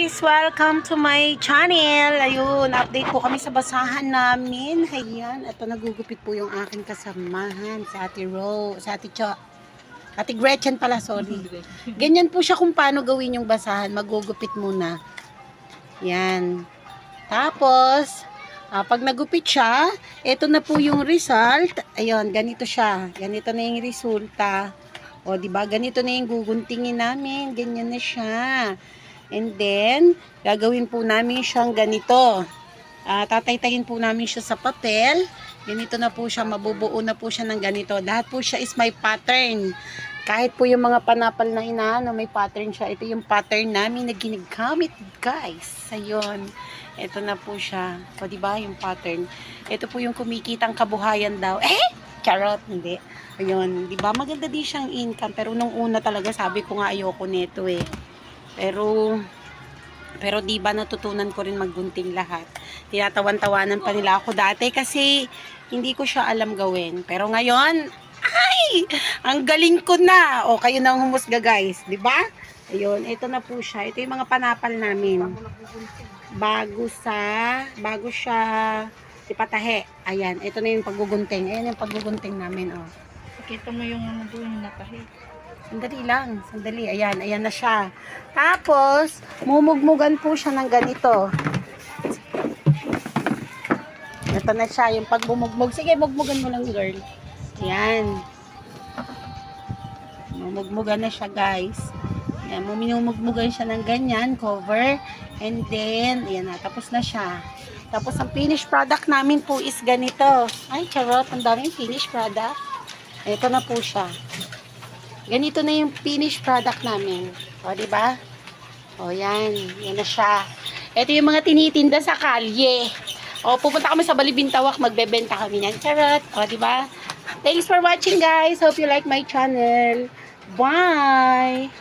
guys! Welcome to my channel. Ayun, update po kami sa basahan namin. Ayan, ito nagugupit po yung aking kasamahan sa Ate Ro, sa Ate Cho. Ate Gretchen pala, sorry. Ganyan po siya kung paano gawin yung basahan. Magugupit muna. Yan. Tapos, pag nagupit siya, ito na po yung result. Ayun, ganito siya. Ganito na yung resulta. O, diba? Ganito na yung guguntingin namin. Ganyan na siya. And then, gagawin po namin siyang ganito. Tataytayin po namin siya sa papel. Ganito na po siya, mabubuo na po siya ng ganito. Lahat po siya is may pattern. Kahit po yung mga panapal na inaano, may pattern siya. Ito yung pattern namin na ginagamit, guys. Ayun. Ito na po siya. O, diba? Yung pattern. Ito po yung kumikitang kabuhayan daw. Charot, hindi. Ayun. Diba? Maganda din siyang income. Pero nung una talaga, sabi ko nga ayoko nito eh. Pero di ba natutunan ko rin maggunting lahat. Tinatawan-tawanan pa nila ako dati kasi hindi ko siya alam gawin. Pero ngayon, ay! Ang galing ko na! O, kayo na ang humusga, guys. Di ba? Ayun, ito na po siya. Ito yung mga panapal namin. Bago siya ipatahe. Ayan, ito na yung paggugunting. Ayan yung paggugunting namin, o. Kita mo yung ano doon, yung natahi. Sandali lang, sandali. Ayan, ayan na siya. Tapos, mumugmugan po siya ng ganito. Ito na siya, yung pagbumugmog. Sige, mugmugan mo lang, girl. Ayan. Mumugmugan na siya, guys. Ayan, minumugmugan siya ng ganyan, cover. And then, ayan na, tapos na siya. Tapos, ang finished product namin po is ganito. Ay, charot, ang daming finished product. Ito na po siya. Ganito na yung finished product namin. O, diba? O, yan. Yan na siya. Ito yung mga tinitinda sa kalye. O, pupunta kami sa Balibintawak. Magbebenta kami yan. Charot. O, diba? Thanks for watching, guys. Hope you like my channel. Bye!